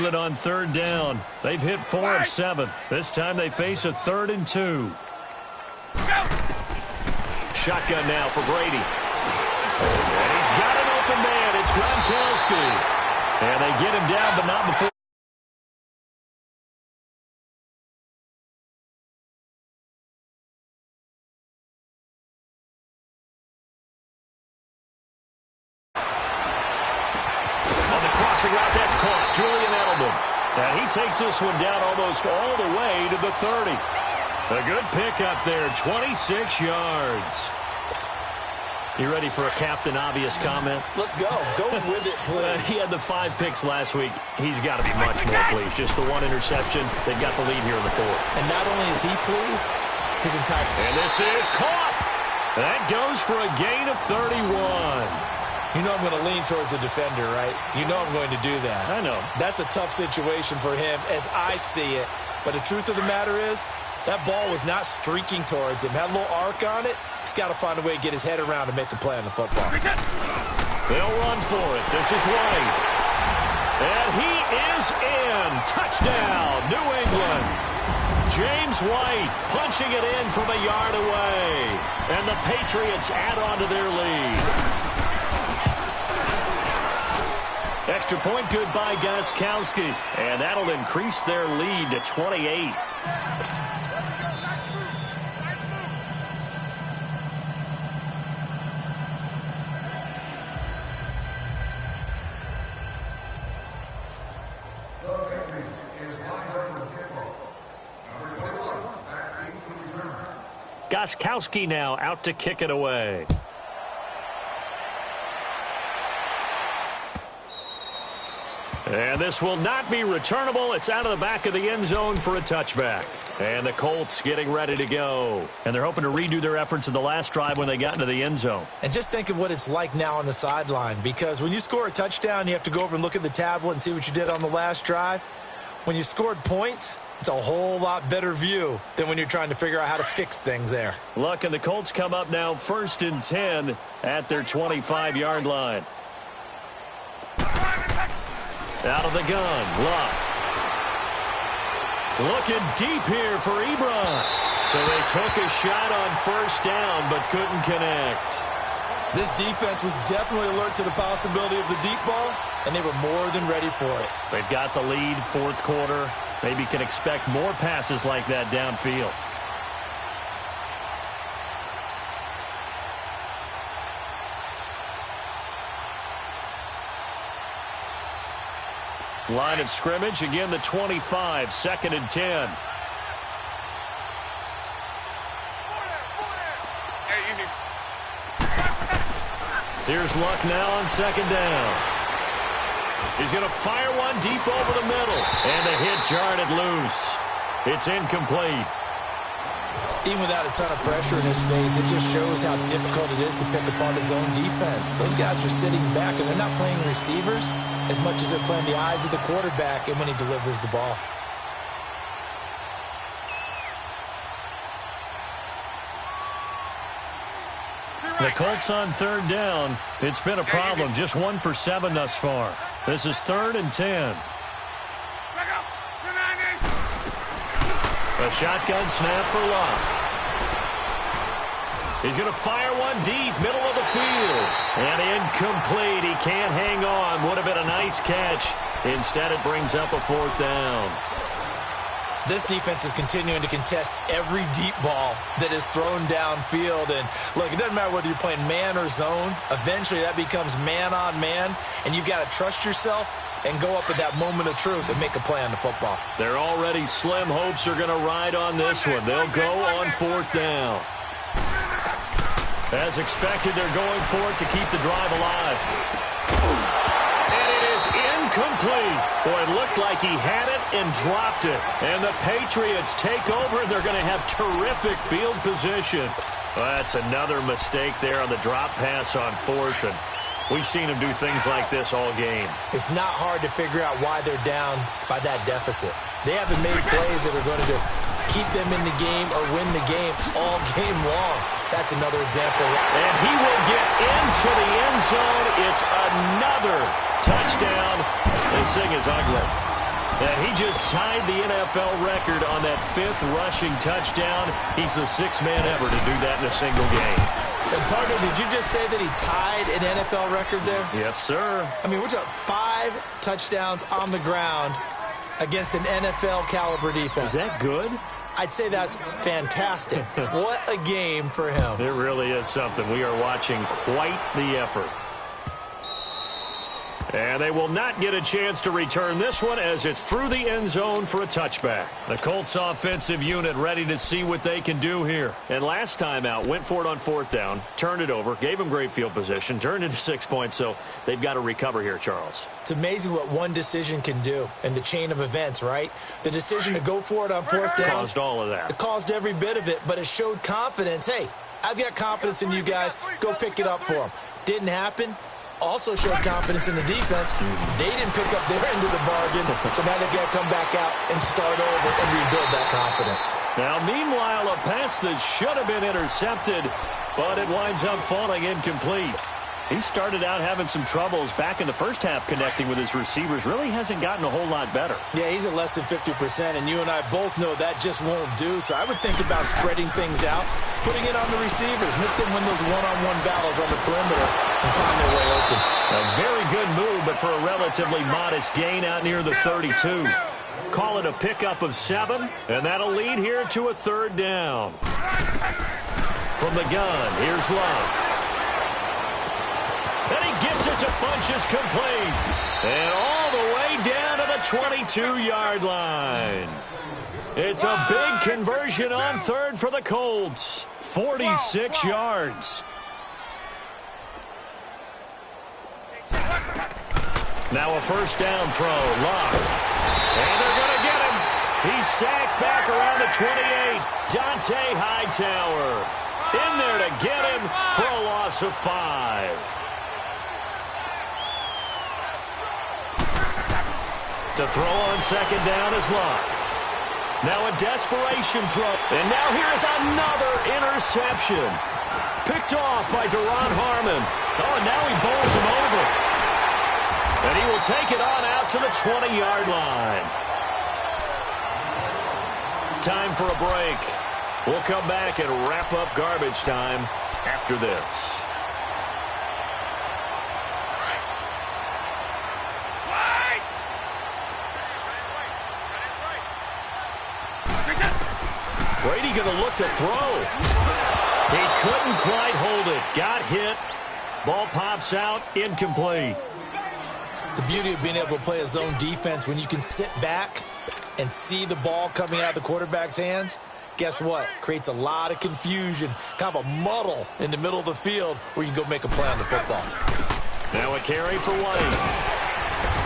England on third down. They've hit 4 of 7. This time they face a 3rd and 2. Shotgun now for Brady. And he's got an open man. It's Gronkowski. And they get him down, but not before. Route that's caught. Julian Edelman. And he takes this one down almost all the way to the 30. A good pickup there, 26 yards. You ready for a Captain Obvious comment? Let's go. Go with it, please. He had the 5 picks last week. He's got to be much more pleased. Just the 1 interception. They've got the lead here in the 4th. And not only is he pleased, his entire... And this is caught. That goes for a gain of 31. You know I'm going to lean towards the defender, right? You know I'm going to do that. I know. That's a tough situation for him as I see it. But the truth of the matter is, that ball was not streaking towards him. Had a little arc on it. He's got to find a way to get his head around and make the play on the football. They'll run for it. This is White. And he is in. Touchdown, New England. James White punching it in from a yard away. And the Patriots add on to their lead. Extra point good by Gronkowski. And that'll increase their lead to 28. Gronkowski now out to kick it away. And this will not be returnable. It's out of the back of the end zone for a touchback. And the Colts getting ready to go. And they're hoping to redo their efforts in the last drive when they got into the end zone. And just think of what it's like now on the sideline. Because when you score a touchdown, you have to go over and look at the tablet and see what you did on the last drive. When you scored points, it's a whole lot better view than when you're trying to figure out how to fix things there. Look, and the Colts come up now 1st and 10 at their 25-yard line. Out of the gun, Luck. Looking deep here for Ebron. So they took a shot on 1st down, but couldn't connect. This defense was definitely alert to the possibility of the deep ball, and they were more than ready for it. They've got the lead, 4th quarter. Maybe can expect more passes like that downfield. Line of scrimmage, again the 25, 2nd and 10. Here's Luck now on 2nd down. He's going to fire one deep over the middle. And the hit jarred it loose. It's incomplete. Even without a ton of pressure in his face, it just shows how difficult it is to pick apart his own defense. Those guys are sitting back, and they're not playing receivers as much as they're playing the eyes of the quarterback and when he delivers the ball. The Colts on 3rd down. It's been a problem. Just 1 for 7 thus far. This is 3rd and 10. A shotgun snap for Luck. He's going to fire one deep, middle of the field. And incomplete. He can't hang on. Would have been a nice catch. Instead, it brings up a 4th down. This defense is continuing to contest every deep ball that is thrown downfield. And, look, it doesn't matter whether you're playing man or zone. Eventually, that becomes man-on-man. And you've got to trust yourself and go up at that moment of truth and make a play on the football. Their already slim hopes are going to ride on this one. They'll go on 4th down. As expected, they're going for it to keep the drive alive. And it is incomplete. Boy, it looked like he had it and dropped it. And the Patriots take over, and they're going to have terrific field position. Well, that's another mistake there on the drop pass on 4th. And we've seen him do things like this all game. It's not hard to figure out why they're down by that deficit. They haven't made plays that are going to keep them in the game or win the game all game long. That's another example. And he will get into the end zone. It's another touchdown. This thing is ugly. And he just tied the NFL record on that 5th rushing touchdown. He's the 6th man ever to do that in a single game. And Parker, did you just say that he tied an NFL record there? Yes, sir. I mean, we're talking 5 touchdowns on the ground against an NFL caliber defense. Is that good? I'd say that's fantastic. What a game for him. It really is something. We are watching quite the effort. And they will not get a chance to return this one as it's through the end zone for a touchback. The Colts offensive unit ready to see what they can do here. And last time out, went for it on 4th down, turned it over, gave them great field position, turned into 6 points, so they've got to recover here, Charles. It's amazing what one decision can do in the chain of events, right? The decision to go for it on 4th down caused all of that. It caused every bit of it, but it showed confidence. Hey, I've got confidence in you guys. Go pick it up for them. Didn't happen. Also showed confidence in the defense. They didn't pick up their end of the bargain, so now they've got to come back out and start over and rebuild that confidence. Now, meanwhile, a pass that should have been intercepted, but it winds up falling incomplete. He started out having some troubles back in the first half connecting with his receivers. Really hasn't gotten a whole lot better. Yeah, he's at less than 50%, and you and I both know that just won't do. So I would think about spreading things out, putting it on the receivers, make them win those one-on-one battles on the perimeter and find their way open. A very good move, but for a relatively modest gain out near the 32. Call it a pickup of 7, and that'll lead here to a 3rd down. From the gun, here's Love. And he gets it to Funchess complete. And all the way down to the 22-yard line. It's a big conversion on 3rd for the Colts. 46 yards. Now a 1st down throw. Love. And they're going to get him. He's sacked back around the 28. Dante Hightower in there to get him for a loss of 5. To throw on 2nd down is Love. Now a desperation throw. And now here's another interception. Picked off by Deron Harmon. Oh, and now he bowls him over. And he will take it on out to the 20-yard line. Time for a break. We'll come back and wrap up garbage time after this. Brady going to look to throw. He couldn't quite hold it. Got hit. Ball pops out. Incomplete. The beauty of being able to play a zone defense when you can sit back and see the ball coming out of the quarterback's hands, guess what? Creates a lot of confusion, kind of a muddle in the middle of the field where you can go make a play on the football. Now a carry for White.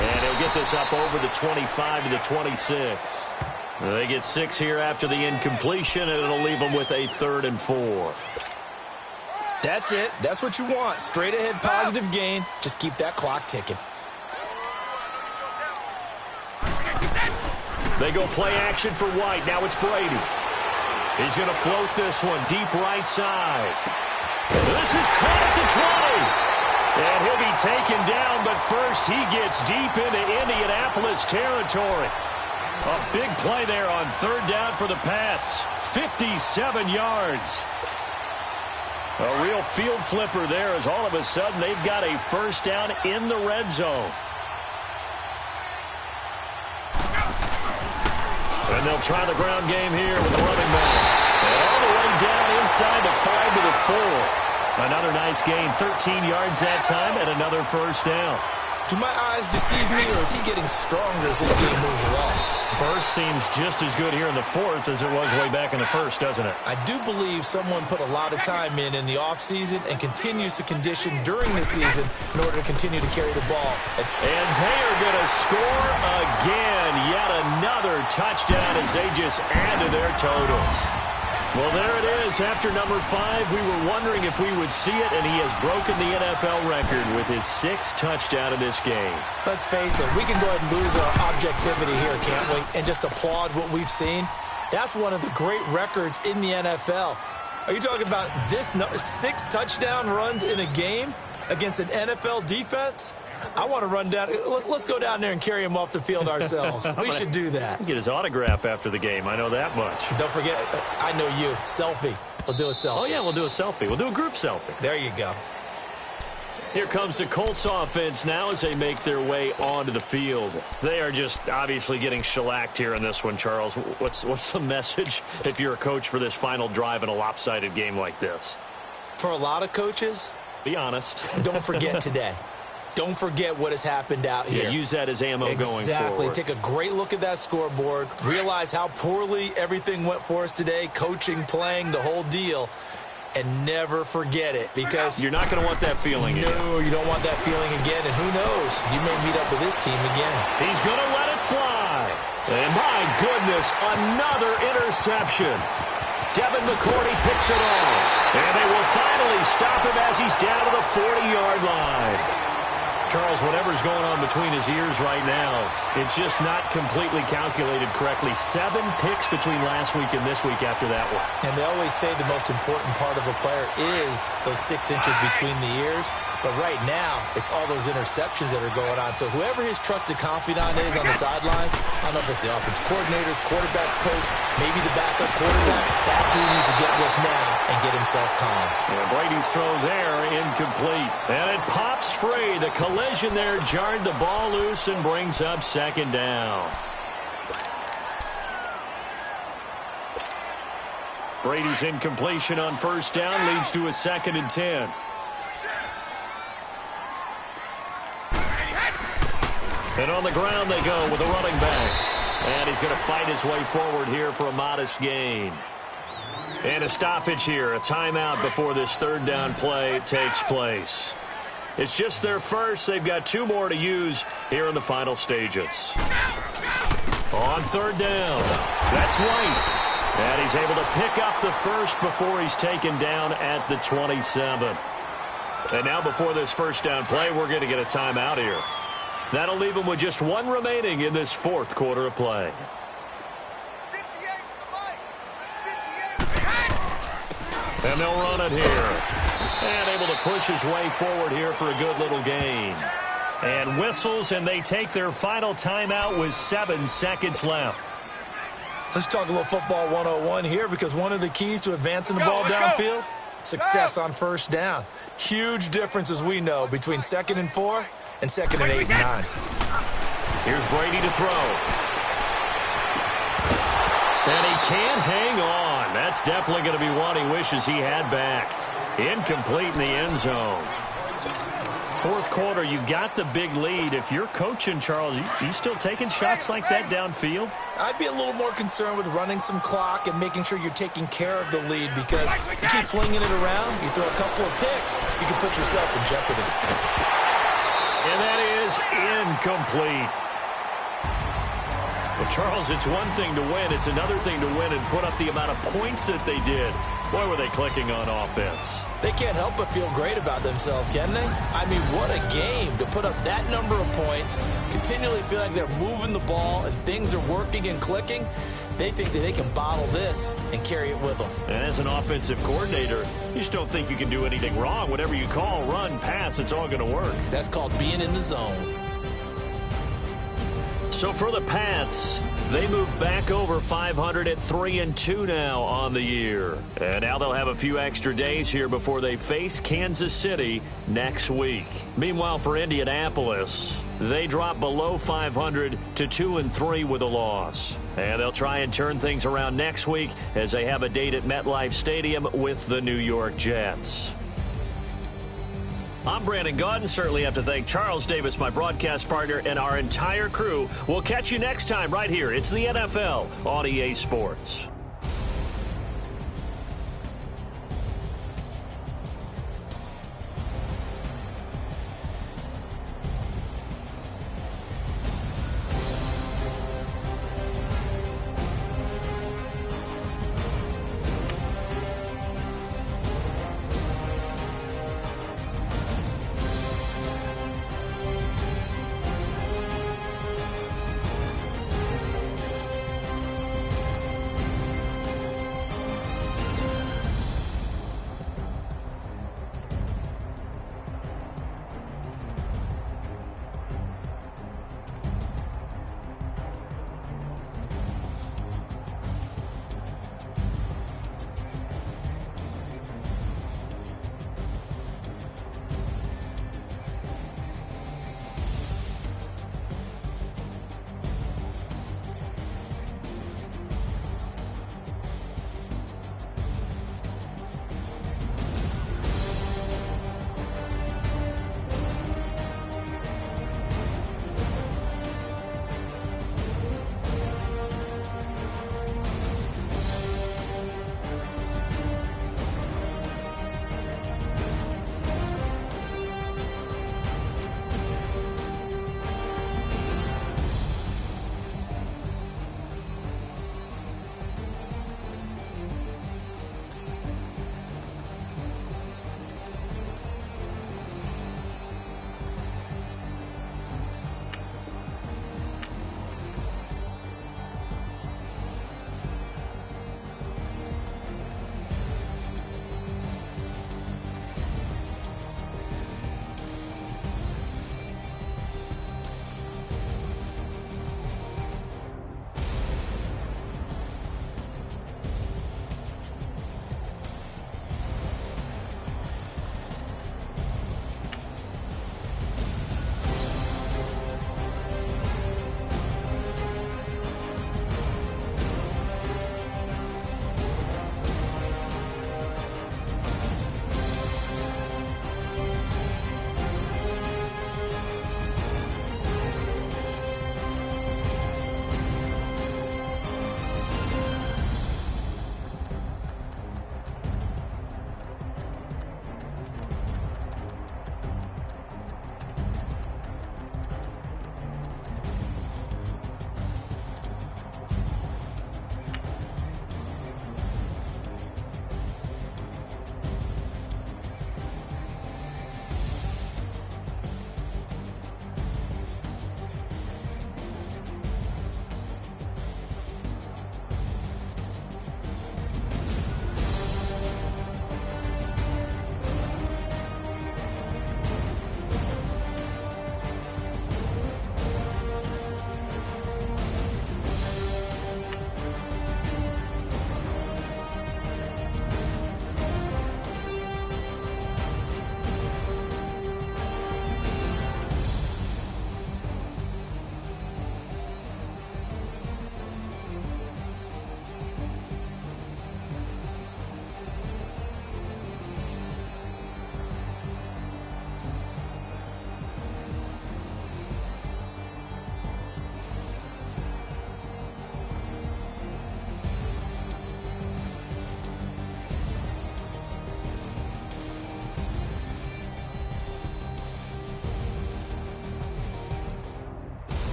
And he'll get this up over the 25 to the 26. They get 6 here after the incompletion, and it'll leave them with a 3rd and 4. That's it. That's what you want. Straight ahead positive gain. Just keep that clock ticking. They go play action for White. Now it's Brady. He's going to float this one deep right side. This is caught at the 20. And he'll be taken down, but first he gets deep into Indianapolis territory. A big play there on 3rd down for the Pats. 57 yards. A real field flipper there as all of a sudden they've got a 1st down in the red zone. And they'll try the ground game here with the running back. And all the way down inside the 5 to the 4. Another nice gain, 13 yards that time, and another 1st down. Do my eyes deceive me, or is he getting stronger as this game moves along? Burst seems just as good here in the 4th as it was way back in the 1st, doesn't it? I do believe someone put a lot of time in the offseason and continues to condition during the season in order to continue to carry the ball. And they are going to score again. Yet another touchdown as they just add to their totals. Well, there it is. After number 5, we were wondering if we would see it, and he has broken the NFL record with his 6th touchdown in this game. Let's face it, we can go ahead and lose our objectivity here, can't we? And just applaud what we've seen. That's one of the great records in the NFL. Are you talking about this 6 touchdown runs in a game against an NFL defense? I want to run down. Let's go down there and carry him off the field ourselves. We should do that. Get his autograph after the game. I know that much. Don't forget, I know you. Selfie. We'll do a selfie. Oh, yeah, we'll do a selfie. We'll do a group selfie. There you go. Here comes the Colts offense now as they make their way onto the field. They are just obviously getting shellacked here in this one, Charles. What's the message if you're a coach for this final drive in a lopsided game like this? For a lot of coaches, be honest. Don't forget today. Don't forget what has happened out here. Yeah, use that as ammo going forward. Exactly. Take a great look at that scoreboard. Realize how poorly everything went for us today. Coaching, playing, the whole deal. And never forget it, because you're not going to want that feeling again. No, you don't want that feeling again. And who knows? You may meet up with this team again. He's going to let it fly. And my goodness, another interception. Devin McCourty picks it off. And they will finally stop him as he's down to the 40-yard line. Charles, whatever's going on between his ears right now, it's just not completely calculated correctly. 7 picks between last week and this week after that one. And they always say the most important part of a player is those 6 inches between the ears. But right now, it's all those interceptions that are going on. So whoever his trusted confidant is on the sidelines, I don't know if it's the offense coordinator, quarterback's coach, maybe the backup quarterback, that's who he needs to get with now and get himself calm. Yeah, Brady's throw there, incomplete. And it pops free. The collision there jarred the ball loose and brings up second down. Brady's incompletion on first down leads to a 2nd and 10. And on the ground they go with a running back. And he's going to fight his way forward here for a modest gain. And a stoppage here, a timeout before this 3rd down play takes place. It's just their first. They've got 2 more to use here in the final stages. On 3rd down, that's White. And he's able to pick up the first before he's taken down at the 27. And now before this 1st down play, we're going to get a timeout here. That'll leave them with just 1 remaining in this 4th quarter of play. And they'll run it here. And able to push his way forward here for a good little gain. And whistles, and they take their final timeout with 7 seconds left. Let's talk a little football 101 here, because one of the keys to advancing the ball downfield, success on 1st down. Huge difference, as we know, between 2nd and 4 and 2nd and 8 and 9. Here's Brady to throw. And he can't hang on. That's definitely going to be one he wishes he had back. Incomplete in the end zone. 4th quarter, you've got the big lead. If you're coaching, Charles, you still taking shots like that downfield? I'd be a little more concerned with running some clock and making sure you're taking care of the lead, because you keep flinging it around, you throw a couple of picks, you can put yourself in jeopardy. And that is incomplete. Well, Charles, it's one thing to win. It's another thing to win and put up the amount of points that they did. Boy, were they clicking on offense. They can't help but feel great about themselves, can they? I mean, what a game to put up that number of points, continually feel like they're moving the ball and things are working and clicking. They think that they can bottle this and carry it with them. And as an offensive coordinator, you just don't think you can do anything wrong. Whatever you call, run, pass, it's all going to work. That's called being in the zone. So for the Pats, they move back over 500 at 3-2 now on the year. And now they'll have a few extra days here before they face Kansas City next week. Meanwhile, for Indianapolis, they drop below 500 to 2-3 with a loss. And they'll try and turn things around next week as they have a date at MetLife Stadium with the New York Jets. I'm Brandon Gaudin. Certainly have to thank Charles Davis, my broadcast partner, and our entire crew. We'll catch you next time right here. It's the NFL on EA Sports.